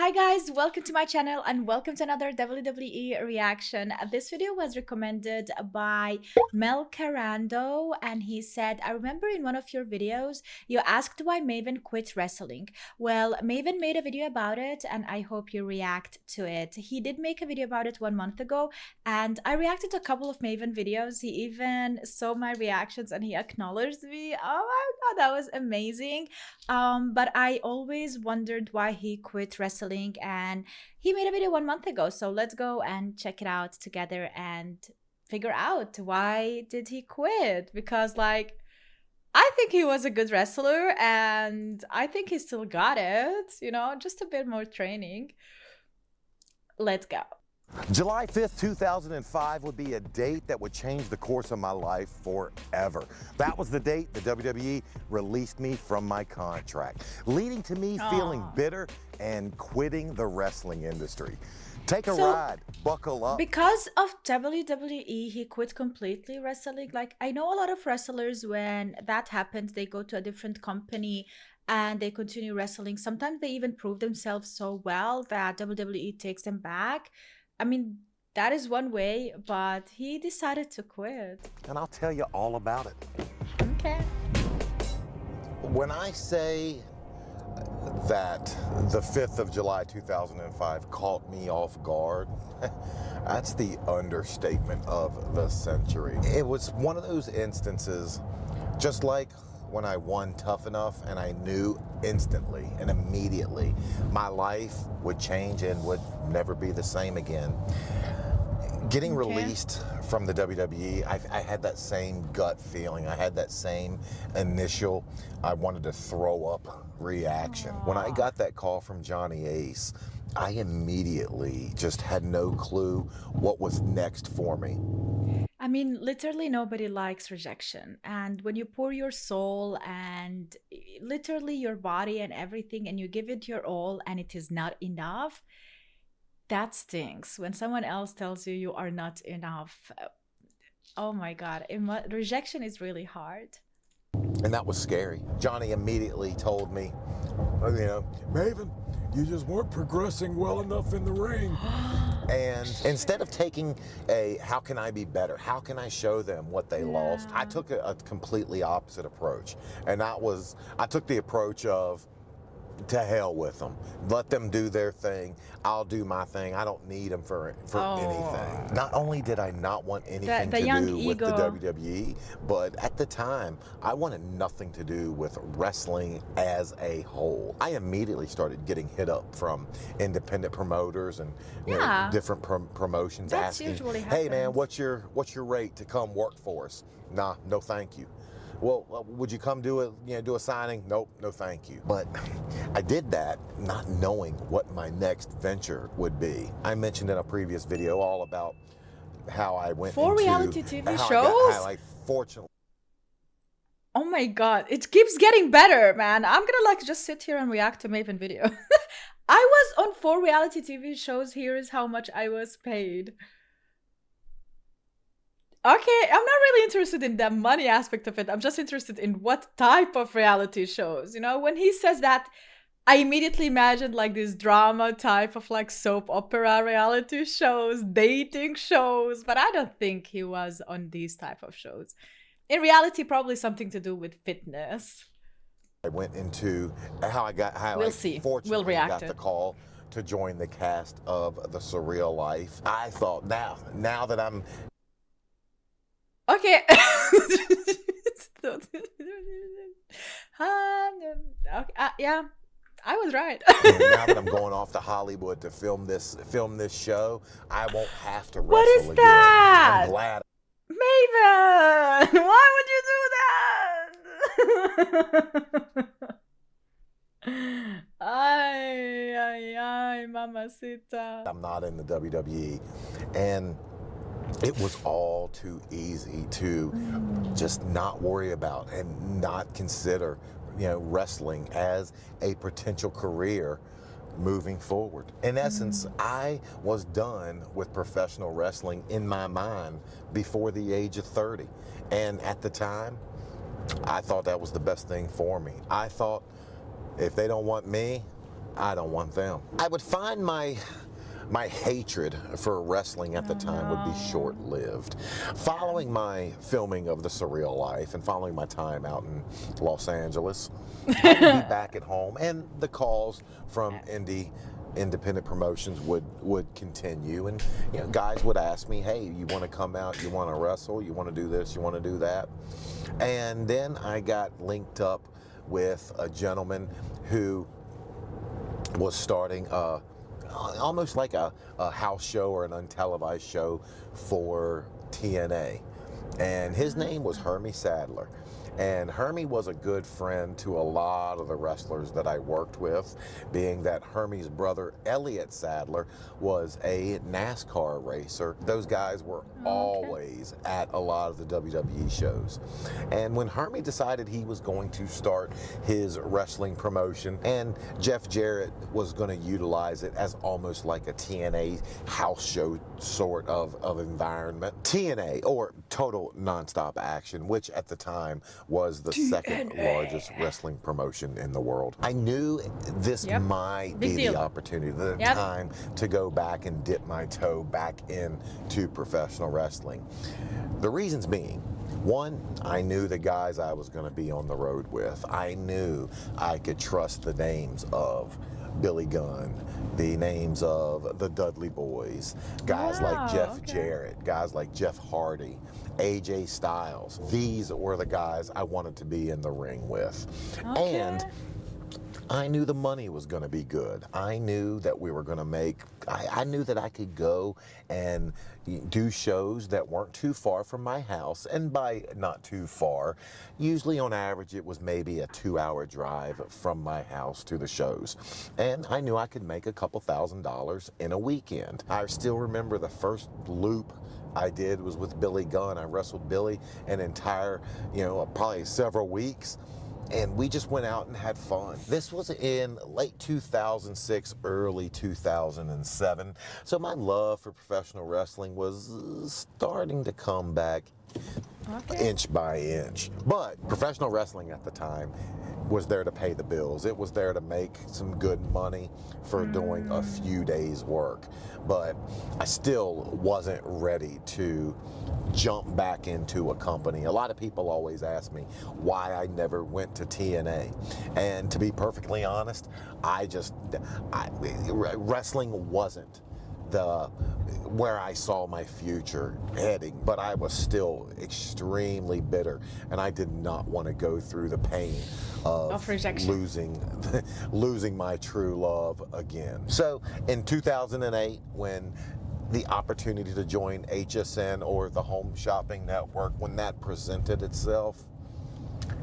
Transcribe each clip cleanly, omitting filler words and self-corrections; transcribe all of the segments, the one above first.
Hi guys, welcome to my channel and welcome to another WWE reaction. This video was recommended by Mel Carando and he said, I remember in one of your videos, you asked why Maven quit wrestling. Well, Maven made a video about it and I hope you react to it. He did make a video about it 1 month ago and I reacted to a couple of Maven videos. He even saw my reactions and he acknowledged me. Oh my god, that was amazing. But I always wondered why he quit wrestling and he made a video 1 month ago. So let's go and check it out together and figure out why did he quit, because like I think he was a good wrestler and I think he still got it, you know, just a bit more training. Let's go. July 5th, 2005 would be a date that would change the course of my life forever. That was the date the WWE released me from my contract, leading to me feeling bitter and quitting the wrestling industry. Take a ride, buckle up. Because of WWE, he quit completely wrestling. Like, I know a lot of wrestlers, when that happens, they go to a different company and they continue wrestling. Sometimes they even prove themselves so well that WWE takes them back. I mean, that is one way, but he decided to quit. And I'll tell you all about it. Okay. When I say that the 5th of July 2005 caught me off guard, that's the understatement of the century. It was one of those instances, just like when I won Tough Enough and I knew instantly and immediately my life would change and would never be the same again. Getting released from the WWE, I had that same gut feeling. I had that same initial, I wanted to throw up reaction. When I got that call from Johnny Ace, I immediately just had no clue what was next for me. I mean, literally nobody likes rejection. And when you pour your soul and literally your body and everything and you give it your all and it is not enough, that stings. When someone else tells you you are not enough, oh my God, rejection is really hard. And that was scary. Johnny immediately told me, you know, Maven, you just weren't progressing well enough in the ring. And instead of taking a, how can I be better? How can I show them what they lost? I took a completely opposite approach. And that was, I took the approach of, to hell with them. Let them do their thing. I'll do my thing. I don't need them for anything. Not only did I not want anything to do with the WWE, but at the time, I wanted nothing to do with wrestling as a whole. I immediately started getting hit up from independent promoters and you know, different promotions asking, hey man, what's your rate to come work for us? Nah, no thank you. Well, would you come do a signing? Nope, no thank you. But I did that not knowing what my next venture would be. I mentioned in a previous video all about how I went into reality TV shows? Fortunately. Oh my God, it keeps getting better, man. I'm gonna like just sit here and react to Maven video. I was on 4 reality TV shows. Here is how much I was paid. Okay, I'm not really interested in the money aspect of it. I'm just interested in what type of reality shows. You know, when he says that, I immediately imagined like this drama type of like soap opera reality shows, dating shows, but I don't think he was on these type of shows. In reality, probably something to do with fitness. I went into how I got, we'll see. Fortunately we'll react got the call to join the cast of The Surreal Life. I thought now that I'm okay. Yeah, I was right. Now that I'm going off to Hollywood to film this show, I won't have to wrestle What is again. that? I'm glad. Maven, why would you do that? Ay, mamacita. I'm not in the WWE, and it was all too easy to just not worry about and not consider, you know, wrestling as a potential career moving forward. In essence, I was done with professional wrestling in my mind before the age of 30. And at the time, I thought that was the best thing for me. I thought if they don't want me, I don't want them. I would find my hatred for wrestling at the time would be short-lived. Following my filming of The Surreal Life and following my time out in Los Angeles, I would be back at home, and the calls from independent promotions would continue, and guys would ask me, hey, you want to come out, you want to wrestle, you want to do this, you want to do that. And then I got linked up with a gentleman who was starting almost like a house show or an untelevised show for TNA. And his name was Hermie Sadler. And Hermie was a good friend to a lot of the wrestlers that I worked with, being that Hermie's brother, Elliott Sadler, was a NASCAR racer. Those guys were always at a lot of the WWE shows. And when Hermie decided he was going to start his wrestling promotion, and Jeff Jarrett was going to utilize it as almost like a TNA house show sort of environment. TNA, or Total Nonstop Action, which at the time was the second largest wrestling promotion in the world. I knew this might be the opportunity, the time to go back and dip my toe back into professional wrestling. The reasons being, one, I knew the guys I was going to be on the road with. I knew I could trust the names of Billy Gunn, the names of the Dudley Boys, guys like Jeff Jarrett, guys like Jeff Hardy, AJ Styles. These were the guys I wanted to be in the ring with. And I knew the money was going to be good. I knew that we were going to make, I knew that I could go and do shows that weren't too far from my house. And by not too far, usually on average it was maybe a 2-hour drive from my house to the shows. And I knew I could make a couple $1,000s in a weekend. I still remember the first loop I did was with Billy Gunn. I wrestled Billy an entire, probably several weeks. And we just went out and had fun. This was in late 2006, early 2007. So my love for professional wrestling was starting to come back inch by inch. But professional wrestling at the time was there to pay the bills. It was there to make some good money for doing a few days' work. But I still wasn't ready to jump back into a company. A lot of people always ask me why I never went to TNA. And to be perfectly honest, wrestling wasn't where I saw my future heading, but I was still extremely bitter, and I did not want to go through the pain of losing my true love again. So in 2008, when the opportunity to join HSN, or the Home Shopping Network, when that presented itself,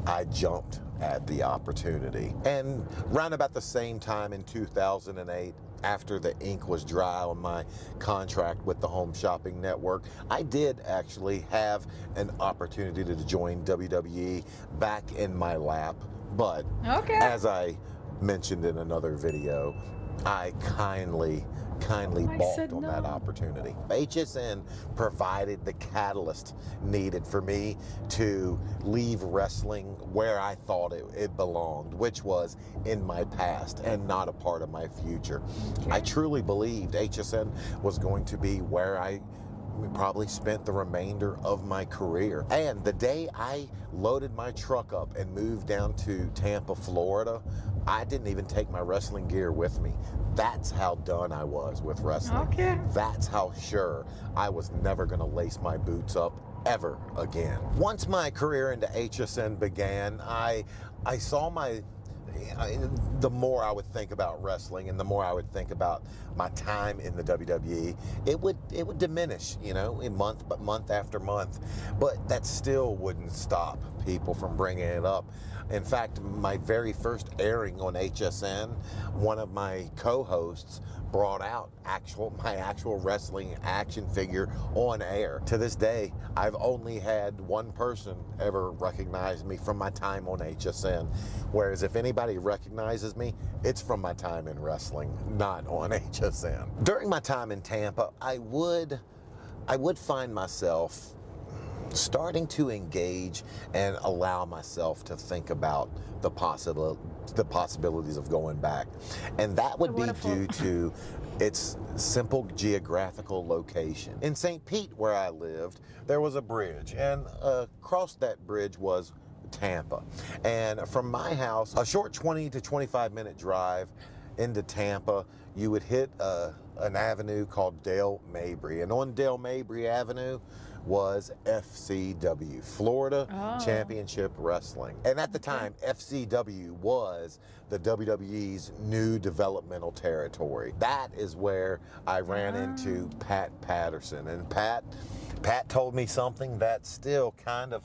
I jumped at the opportunity. And round about the same time in 2008, after the ink was dry on my contract with the Home Shopping Network, I did actually have an opportunity to join WWE back in my lap. But as I mentioned in another video, I kindly balked on that opportunity. HSN provided the catalyst needed for me to leave wrestling where I thought it belonged, which was in my past and not a part of my future. I truly believed HSN was going to be where I probably spent the remainder of my career. And the day I loaded my truck up and moved down to Tampa, Florida, I didn't even take my wrestling gear with me. That's how done I was with wrestling. That's how sure I was never going to lace my boots up ever again. Once my career into HSN began, I saw the more I would think about wrestling and the more I would think about my time in the WWE, it would diminish, in month after month. But that still wouldn't stop people from bringing it up. In fact, my very first airing on HSN, one of my co-hosts brought out my actual wrestling action figure on air. To this day, I've only had one person ever recognize me from my time on HSN. Whereas if anybody recognizes me, it's from my time in wrestling, not on HSN. During my time in Tampa, I would find myself starting to engage and allow myself to think about the possibilities of going back. And that would be Wonderful. due to its simple geographical location. In St. Pete, where I lived, there was a bridge, and across that bridge was Tampa. And from my house, a short 20 to 25 minute drive into Tampa, you would hit an avenue called Dale Mabry. And on Dale Mabry Avenue was FCW, Florida Championship Wrestling. And at the time, FCW was the WWE's new developmental territory. That is where I ran into Pat Patterson. And Pat told me something that still kind of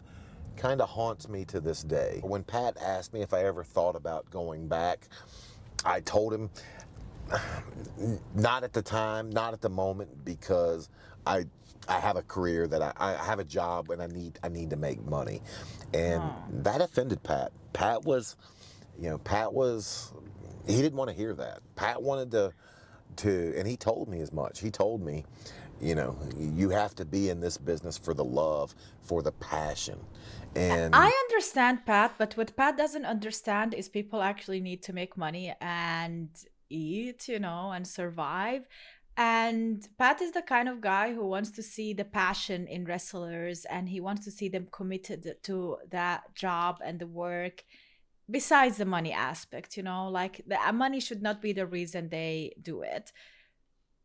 haunts me to this day. When Pat asked me if I ever thought about going back, I told him not at the time, not at the moment, because I have a career, that I have a job, and I need to make money. And that offended Pat. Pat was, he didn't want to hear that. Pat wanted to, and he told me as much. He told me, you have to be in this business for the love, for the passion. And I understand Pat, but what Pat doesn't understand is people actually need to make money and eat, and survive. And Pat is the kind of guy who wants to see the passion in wrestlers, and he wants to see them committed to that job and the work, besides the money aspect, like the money should not be the reason they do it.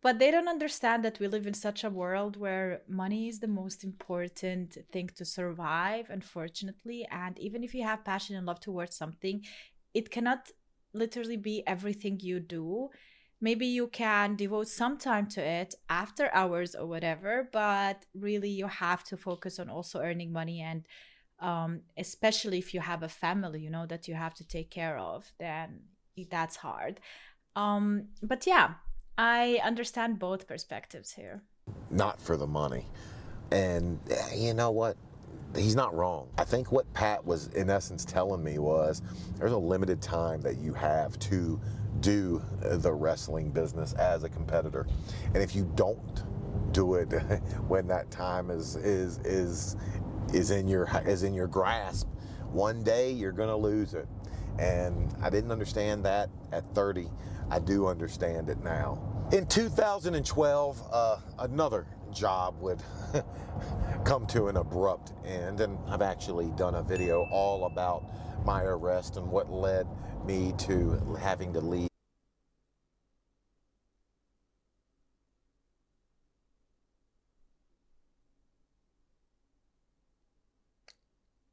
But they don't understand that we live in such a world where money is the most important thing to survive, unfortunately. And even if you have passion and love towards something, it cannot literally be everything you do. Maybe you can devote some time to it after hours or whatever, but really you have to focus on also earning money. And especially if you have a family, that you have to take care of, then that's hard. But yeah, I understand both perspectives here. not for the money. And you know what? He's not wrong. I think what Pat was in essence telling me was there's a limited time that you have to do the wrestling business as a competitor. And if you don't do it when that time is in your grasp, one day you're going to lose it. And I didn't understand that at 30. I do understand it now. In 2012, another job would come to an abrupt end, and I've actually done a video all about my arrest and what led me to having to leave.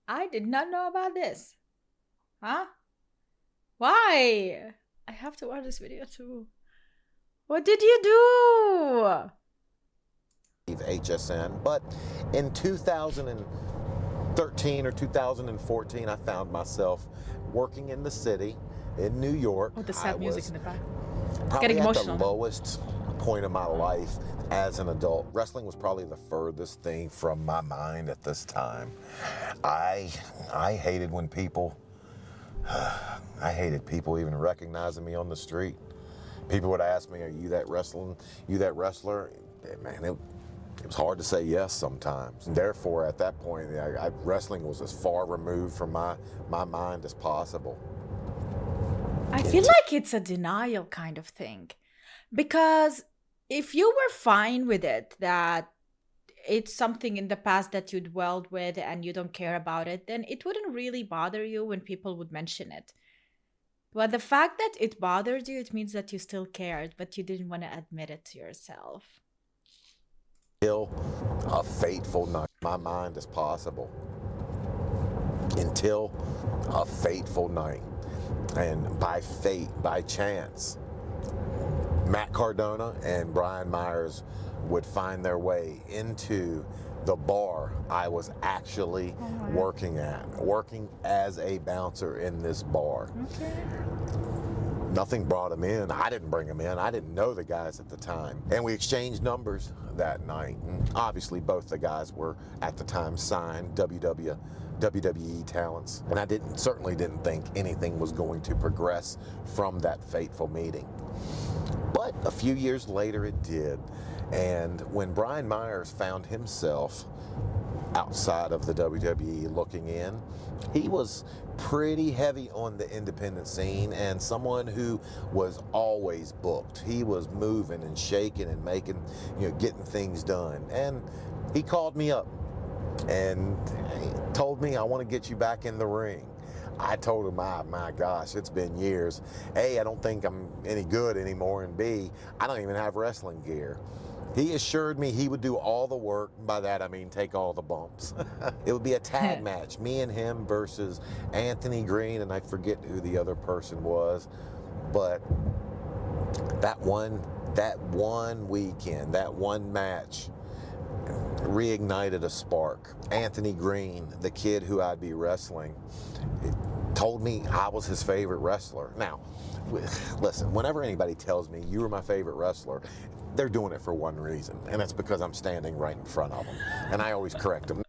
I did not know about this. Huh? Why? I have to watch this video too. What did you do? HSN, but in 2013 or 2014, I found myself working in the city in New York. Oh, the sad music in the back. Probably Getting at emotional. the lowest point of my life as an adult. Wrestling was probably the furthest thing from my mind at this time. I hated when people, I hated people even recognizing me on the street. People would ask me, "Are you that wrestling? You that wrestler?" Man, it was hard to say yes sometimes. And therefore, at that point, wrestling was as far removed from my mind as possible. I feel like it's a denial kind of thing. Because if you were fine with it, that it's something in the past that you dwelled with and you don't care about it, then it wouldn't really bother you when people would mention it. But the fact that it bothered you, it means that you still cared, but you didn't want to admit it to yourself. Until a fateful night, my mind as possible. Until a fateful night. And by fate, by chance, Matt Cardona and Brian Myers would find their way into the bar I was actually working as a bouncer in this bar. Okay. Nothing brought him in. I didn't bring him in. I didn't know the guys at the time. And we exchanged numbers that night. And obviously, both the guys were at the time signed WWE talents. And I certainly didn't think anything was going to progress from that fateful meeting. But a few years later it did. And when Brian Myers found himself outside of the WWE looking in, he was pretty heavy on the independent scene and someone who was always booked. He was moving and shaking and making, getting things done. And he called me up and he told me, I want to get you back in the ring. I told him, my gosh, it's been years. A, I don't think I'm any good anymore, and B, I don't even have wrestling gear. He assured me he would do all the work. By that I mean take all the bumps. It would be a tag match, me and him versus Anthony Green, and I forget who the other person was. But that one weekend, that one match reignited a spark. Anthony Green, the kid who I'd be wrestling, told me I was his favorite wrestler. Now, listen, whenever anybody tells me you were my favorite wrestler, they're doing it for one reason, and that's because I'm standing right in front of them. And I always correct them.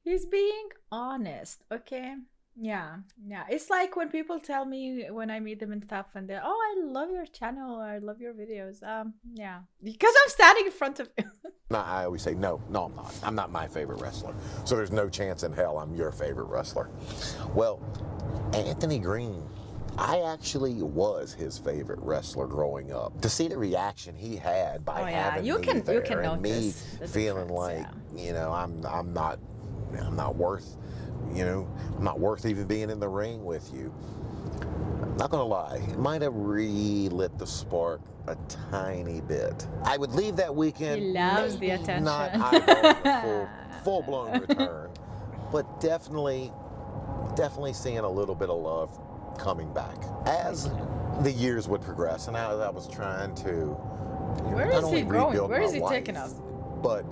He's being honest, okay? Yeah, yeah. It's like when people tell me when I meet them and stuff, and they're, oh, I love your channel, or I love your videos. Yeah, because I'm standing in front of you. I always say, no, I'm not. I'm not my favorite wrestler. So there's no chance in hell I'm your favorite wrestler. Well, Anthony Green, I actually was his favorite wrestler growing up. To see the reaction he had by having me there and me feeling like, I'm not worth, I'm not worth even being in the ring with you. I'm not gonna lie, it might have relit the spark a tiny bit. I would leave that weekend. He loves the attention. Not eyeballing a full-blown return, but definitely seeing a little bit of love coming back as the years would progress, and as I was trying to where is he going? Where is he taking us? But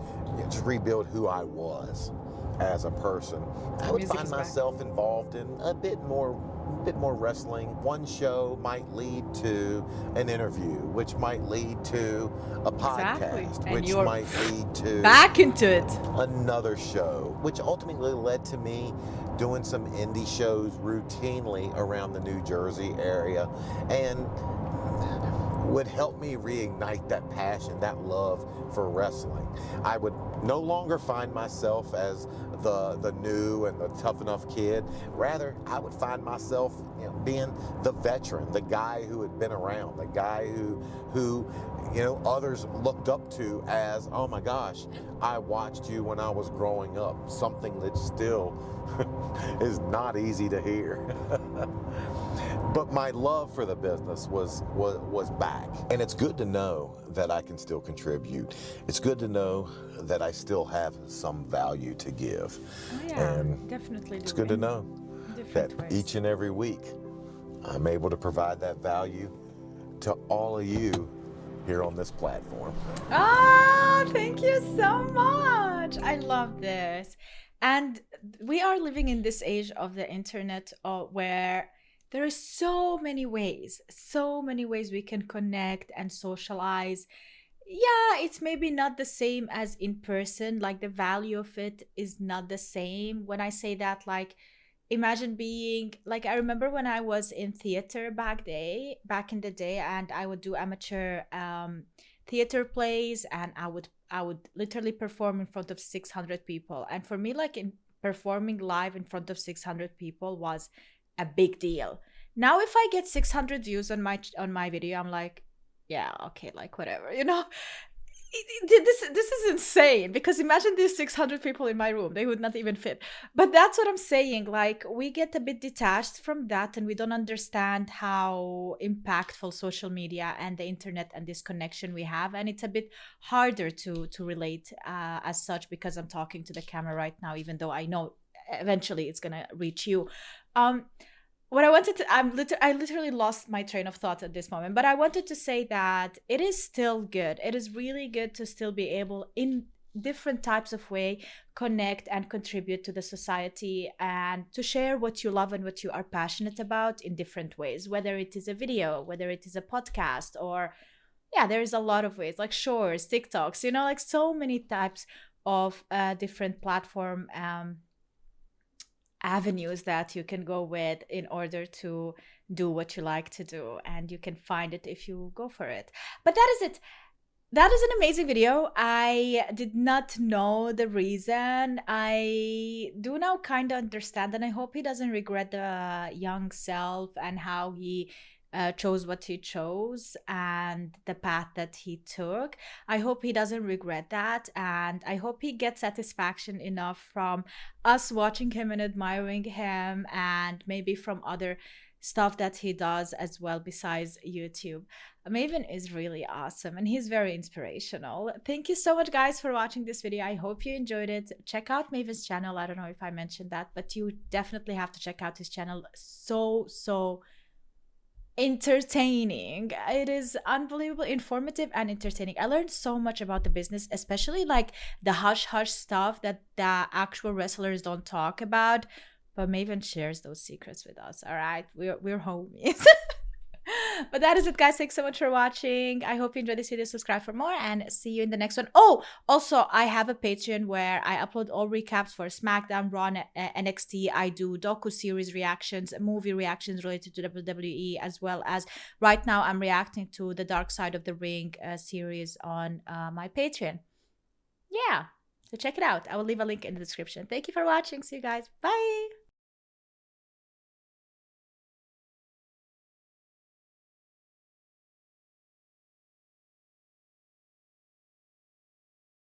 to rebuild who I was as a person, I would find myself involved in a bit more wrestling. One show might lead to an interview, which might lead to a podcast, which might lead to back into it, another show, which ultimately led to me doing some indie shows routinely around the New Jersey area, and would help me reignite that passion, that love for wrestling. I would no longer find myself as the new and the tough enough kid. Rather, I would find myself being the veteran, the guy who had been around, the guy who others looked up to as, oh my gosh, I watched you when I was growing up. Something that still is not easy to hear. But my love for the business was back. And it's good to know that I can still contribute. It's good to know that I still have some value to give. Oh, yeah, and definitely. It's good to know that each and every week I'm able to provide that value to all of you here on this platform. Ah, thank you so much. I love this. And we are living in this age of the internet where there are so many ways we can connect and socialize. Yeah, it's maybe not the same as in person. Like the value of it is not the same. When I say that, like, imagine being like, I remember when I was in theater back in the day, and I would do amateur theater plays, and I would literally perform in front of 600 people. And for me, like, in performing live in front of 600 people was a big deal. Now if I get 600 views on my video, I'm like, yeah, okay, like whatever, this is insane, because imagine these 600 people in my room, they would not even fit. But that's what I'm saying, like, we get a bit detached from that, and we don't understand how impactful social media and the internet and this connection we have. And it's a bit harder to relate as such, because I'm talking to the camera right now, even though I know eventually it's gonna reach you. What I wanted to, I literally lost my train of thought at this moment, but I wanted to say that it is still good. It is really good to still be able, in different types of way, connect and contribute to the society, and to share what you love and what you are passionate about in different ways, whether it is a video, whether it is a podcast, or yeah, there is a lot of ways, like shorts, TikToks, like so many types of different platform avenues that you can go with in order to do what you like to do, and you can find it if you go for it. But that is it. That is an amazing video. I did not know the reason. I do now kind of understand, and I hope he doesn't regret the young self and how he chose what he chose and the path that he took. I hope he doesn't regret that, and I hope he gets satisfaction enough from us watching him and admiring him, and maybe from other stuff that he does as well besides YouTube. Maven is really awesome and he's very inspirational. Thank you so much, guys, for watching this video. I hope you enjoyed it. Check out Maven's channel. I don't know if I mentioned that, but you definitely have to check out his channel. So entertaining. It is unbelievable, informative and entertaining. I learned so much about the business, especially like the hush hush stuff that the actual wrestlers don't talk about. But Maven shares those secrets with us. All right, we're homies. But that is it, guys. Thanks so much for watching. I hope you enjoyed this video. Subscribe for more and see you in the next one. Oh, also, I have a Patreon where I upload all recaps for SmackDown, Raw, NXT. I do docu-series reactions, movie reactions related to WWE, as well as right now I'm reacting to the Dark Side of the Ring series on my Patreon. Yeah, so check it out. I will leave a link in the description. Thank you for watching. See you guys. Bye.